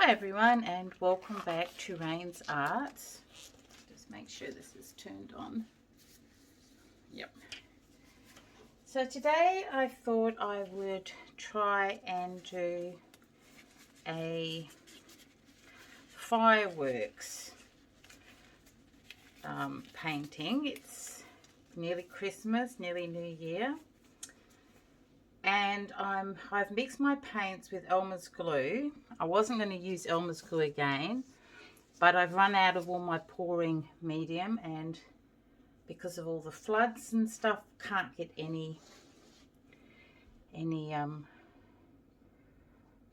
Hi everyone, and welcome back to Rain's Arts. Just make sure this is turned on. Yep. So today I thought I would try and do a fireworks painting. It's nearly Christmas, nearly New Year. And I've mixed my paints with Elmer's glue. I wasn't going to use Elmer's glue again, but I've run out of all my pouring medium, and because of all the floods and stuff, can't get any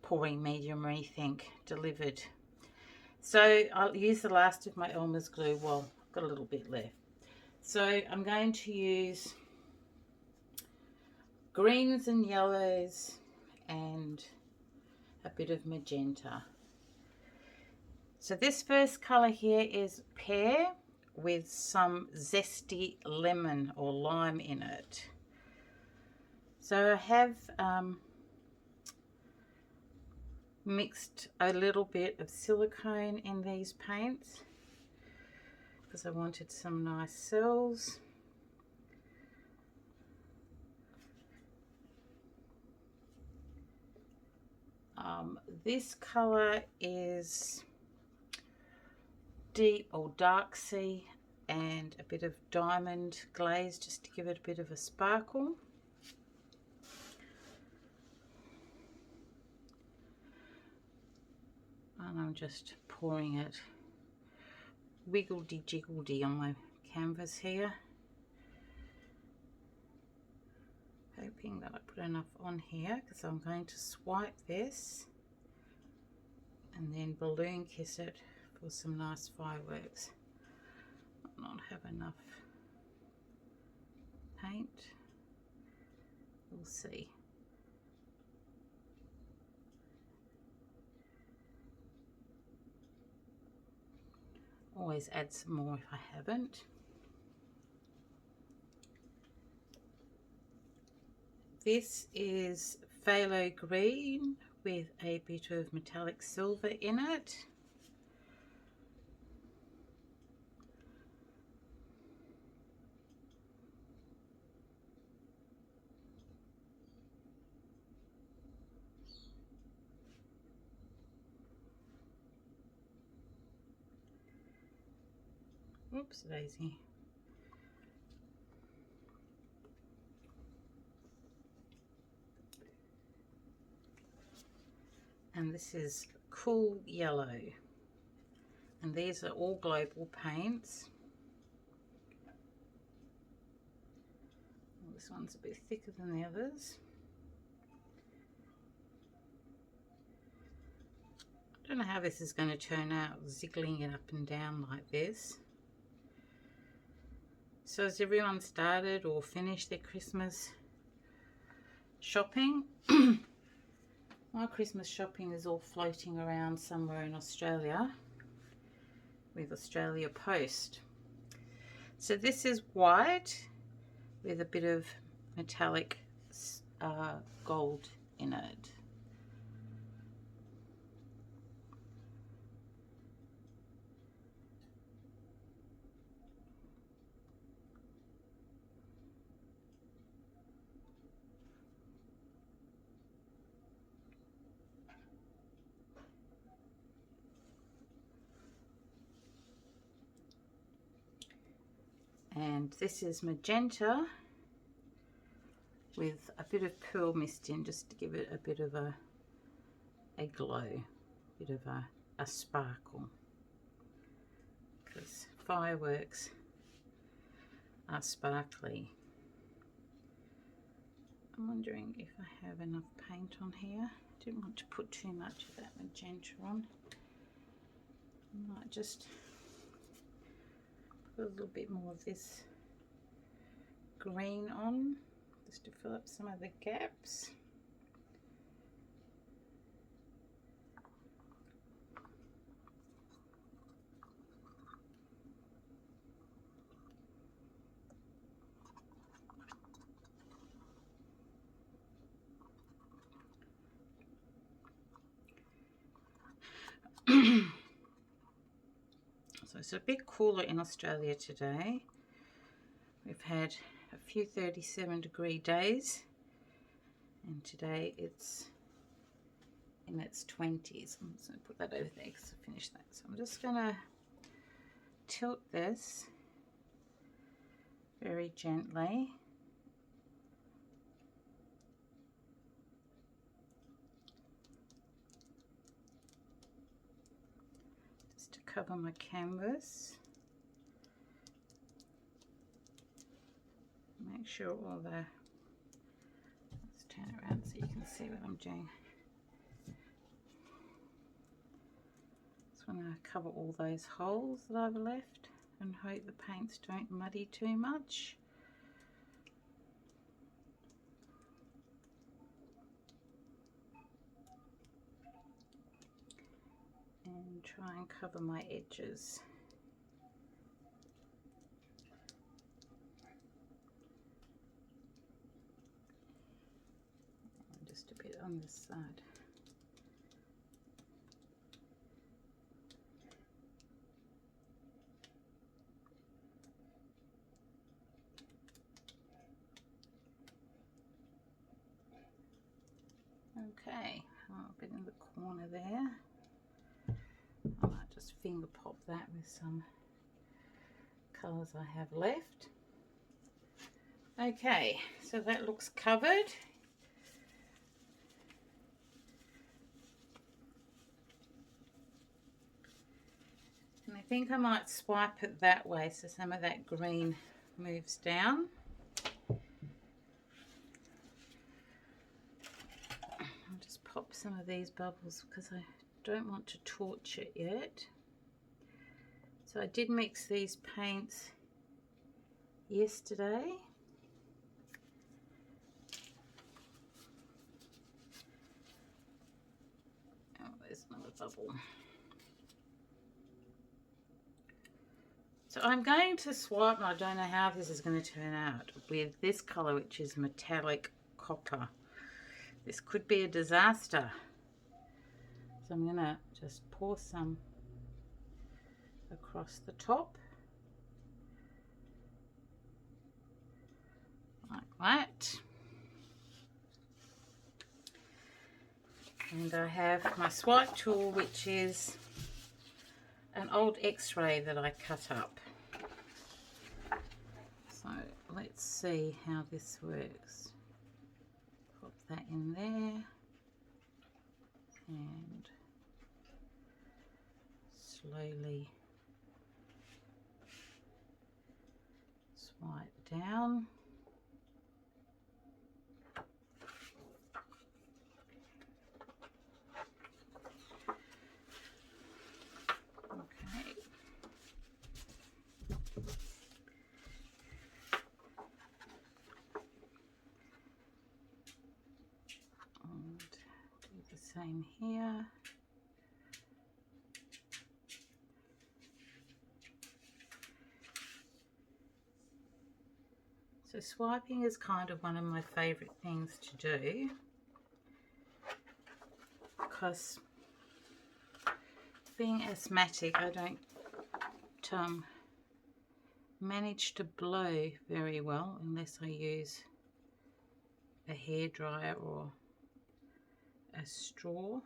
pouring medium or anything delivered. So I'll use the last of my Elmer's glue. Well, I've got a little bit left. So I'm going to use greens and yellows and a bit of magenta. So this first colour here is pear with some zesty lemon or lime in it. So I have mixed a little bit of silicone in these paints because I wanted some nice cells. This colour is deep or dark sea and a bit of diamond glaze just to give it a bit of a sparkle. And I'm just pouring it wiggledy-jiggledy on my canvas here, hoping that I put enough on here because I'm going to swipe this and then balloon kiss it for some nice fireworks. I'll not have enough paint, we'll see. Always add some more if I haven't. This is phthalo green with a bit of metallic silver in it. Oops, daisy. And this is cool yellow. And these are all global paints. Well, this one's a bit thicker than the others. I don't know how this is going to turn out, ziggling it up and down like this. So has everyone started or finished their Christmas shopping? My Christmas shopping is all floating around somewhere in Australia with Australia Post. So this is white with a bit of metallic gold in it. And this is magenta with a bit of pearl mist in, just to give it a bit of a glow, a bit of a sparkle, because fireworks are sparkly. I'm wondering if I have enough paint on here. I didn't want to put too much of that magenta on. I might just put a little bit more of this green on, just to fill up some of the gaps. So it's a bit cooler in Australia today. We've had a few 37-degree days, and today it's in its 20s. I'm just going to put that over there because I finished that. So I'm just going to tilt this very gently. Just to cover my canvas. Make sure all the, let's turn it around so you can see what I'm doing. Just want to cover all those holes that I've left and hope the paints don't muddy too much. And try and cover my edges. And just a bit on this side. Okay, a bit in the corner there. I might just finger pop that with some colours I have left. Okay, so that looks covered. And I think I might swipe it that way so some of that green moves down. I'll just pop some of these bubbles because I don't want to torch it yet. So I did mix these paints yesterday. Oh, there's another bubble. So I'm going to swap, and I don't know how this is going to turn out, with this colour, which is metallic copper. This could be a disaster. So I'm going to just pour some across the top. Like that. And I have my swipe tool, which is an old X-ray that I cut up. So let's see how this works. Pop that in there and slowly swipe down. Same here. So swiping is kind of one of my favourite things to do because being asthmatic, I don't manage to blow very well unless I use a hairdryer or a straw.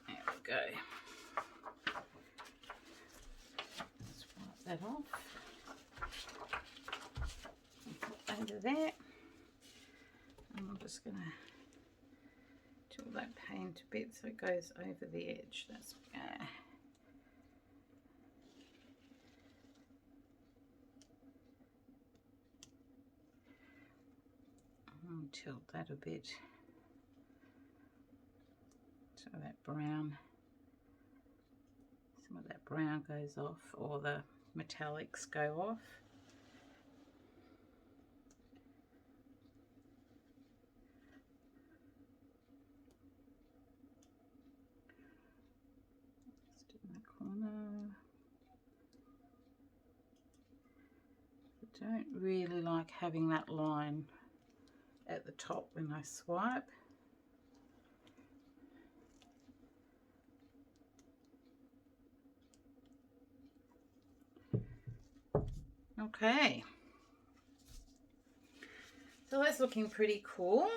There we go. Let's wipe that off. Put under there. And I'm just going to tilt that paint a bit so it goes over the edge. That's tilt that a bit so that brown Some of that brown goes off, or the metallics go off. Just in that corner. I don't really like having that line at the top when I swipe. Okay, so that's looking pretty cool.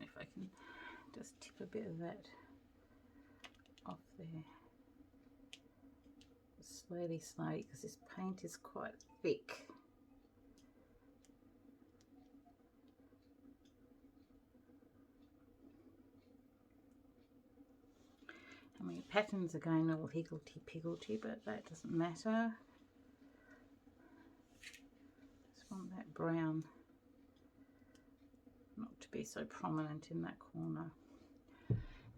If I can just tip a bit of that off there, slowly, because this paint is quite thick. I mean, patterns are going all higgledy-piggledy, but that doesn't matter. Just want that brown not to be so prominent in that corner.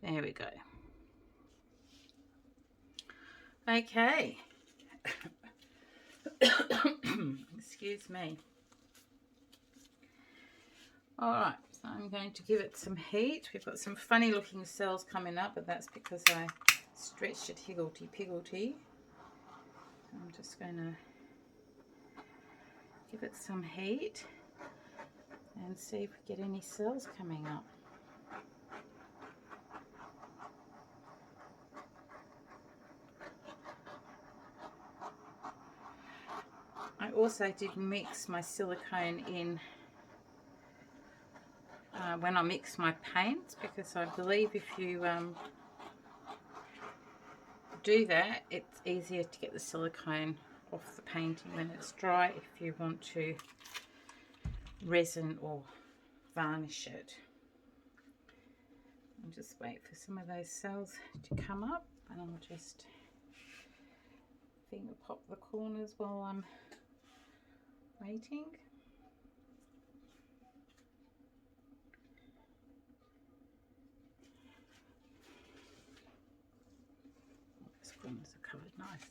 There we go. Okay. Excuse me. All right, so I'm going to give it some heat. We've got some funny looking cells coming up, but that's because I stretched it higgledy-piggledy. I'm just going to give it some heat and see if we get any cells coming up. I also did mix my silicone in when I mix my paints, because I believe if you do that, it's easier to get the silicone off the painting when it's dry if you want to resin or varnish it. I'll just wait for some of those cells to come up, and I'll just finger pop the corners while I'm waiting. Those corners are covered nicely.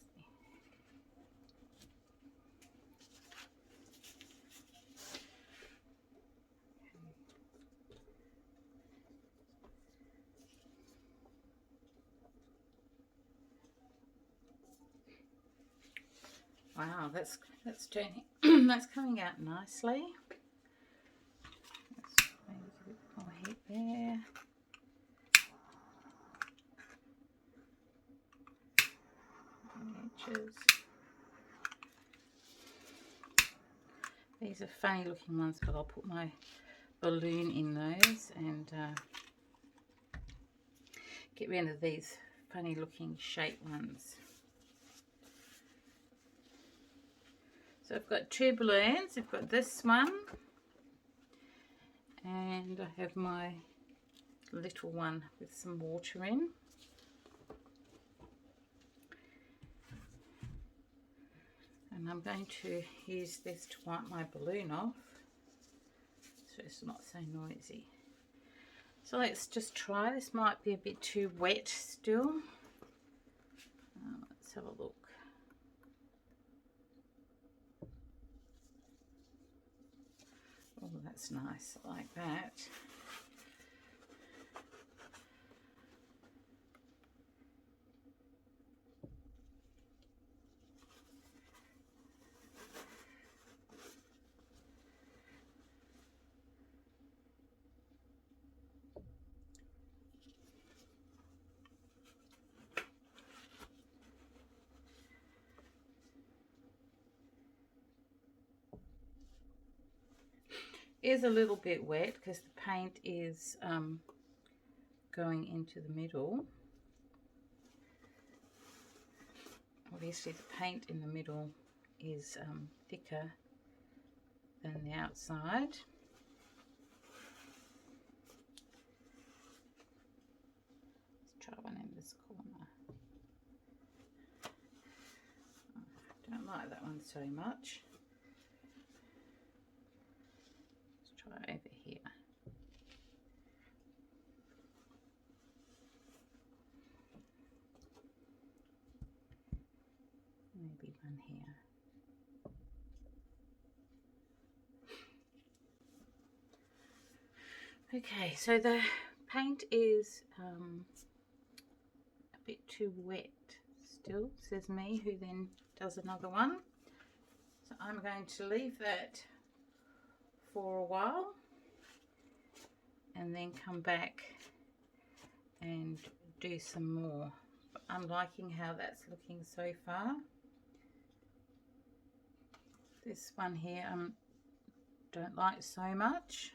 Wow, that's turning that's coming out nicely. Let's maybe give it more heat there. Edges. These are funny looking ones, but I'll put my balloon in those and get rid of these funny looking shape ones. So I've got two balloons. I've got this one, and I have my little one with some water in. And I'm going to use this to wipe my balloon off so it's not so noisy. So let's just try. This might be a bit too wet still. Let's have a look. Oh, that's nice. I like that. Is a little bit wet because the paint is going into the middle. Obviously the paint in the middle is thicker than the outside. Let's try one in this corner. I don't like that one so much. Try over here. be one here. Okay, so the paint is a bit too wet still, says me, who then does another one. So I'm going to leave that for a while and then come back and do some more. But I'm liking how that's looking so far. This one here I don't like so much.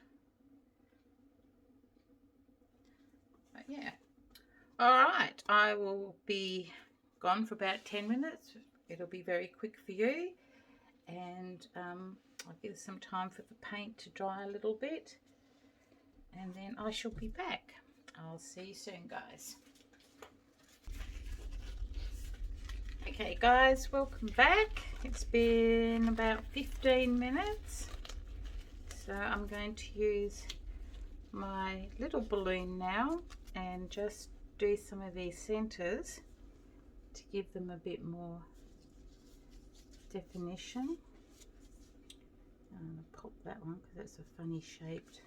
But yeah. Alright, I will be gone for about 10 minutes. It'll be very quick for you. And I'll give some time for the paint to dry a little bit. And then I shall be back. I'll see you soon, guys. Okay, guys, welcome back. It's been about 15 minutes. So I'm going to use my little balloon now and just do some of these centers to give them a bit more definition. I'm going to pop that one because it's a funny shaped.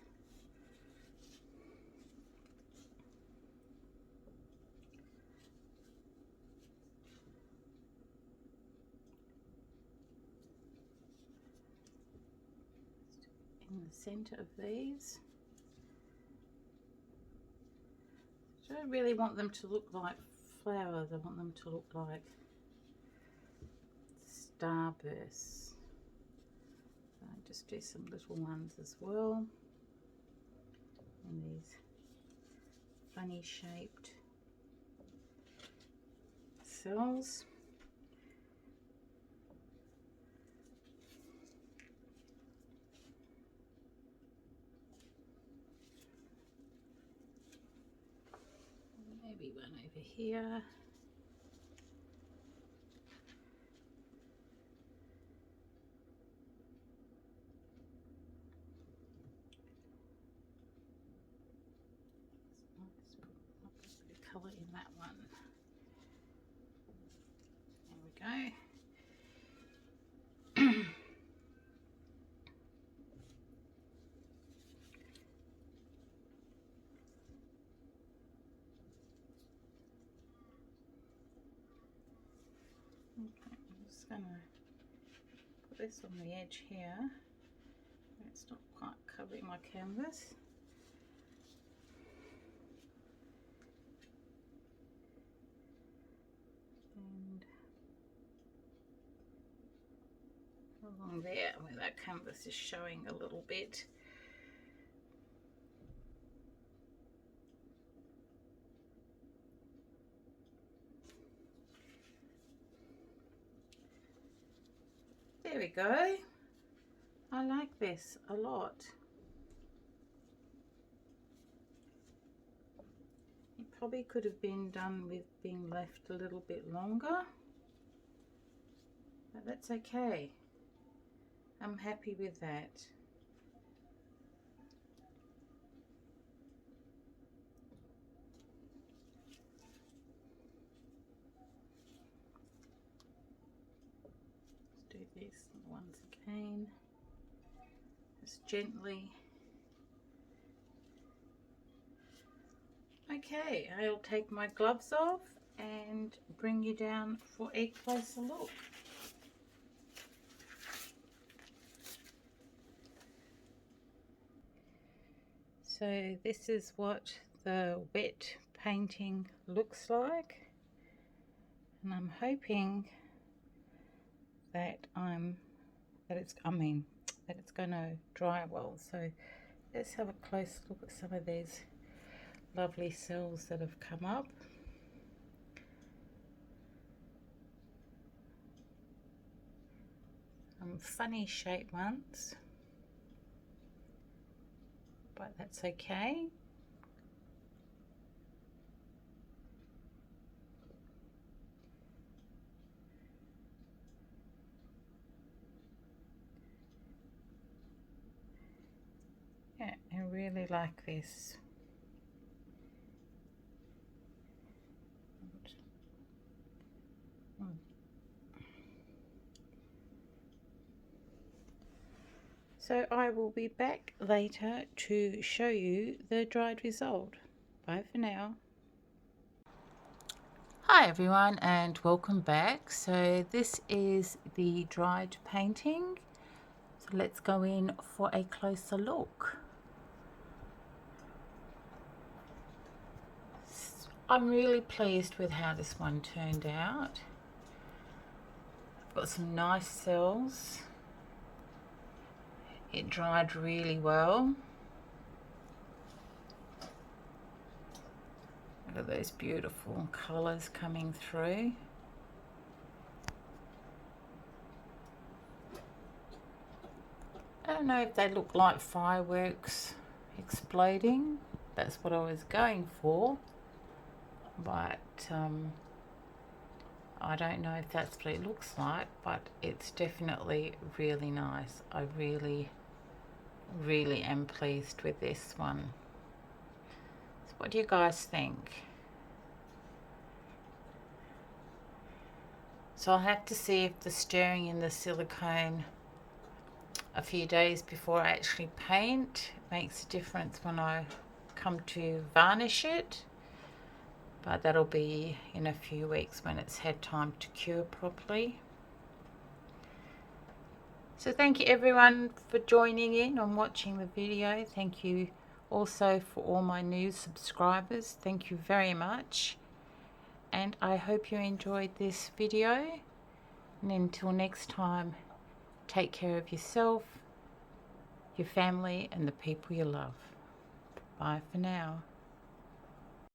In the center of these. I don't really want them to look like flowers, I want them to look like starbursts. So I just do some little ones as well. And these funny shaped cells. Maybe one over here. Let's put a bit of colour in that one. There we go. Okay, I'm just going to put this on the edge here. It's not quite covering my canvas. And along there where that canvas is showing a little bit. There we go. I like this a lot. It probably could have been done with being left a little bit longer, but that's okay. I'm happy with that. Let's do this once again. Just gently. Okay, I'll take my gloves off and bring you down for a closer look. So this is what the wet painting looks like, and I'm hoping that it's going to dry well. So let's have a close look at some of these lovely cells that have come up. Funny shaped ones, but that's okay. Yeah, I really like this. So I will be back later to show you the dried result. Bye for now. Hi everyone and welcome back. So this is the dried painting. So let's go in for a closer look. I'm really pleased with how this one turned out. I've got some nice cells. It dried really well. Look at those beautiful colours coming through. I don't know if they look like fireworks exploding. That's what I was going for. But I don't know if that's what it looks like, but it's definitely really nice. I really am pleased with this one. So what do you guys think? So I'll have to see if the stirring in the silicone a few days before I actually paint makes a difference when I come to varnish it. But that'll be in a few weeks when it's had time to cure properly. So thank you everyone for joining in and watching the video. Thank you also for all my new subscribers. Thank you very much. And I hope you enjoyed this video. And until next time, take care of yourself, your family, and the people you love. Bye for now.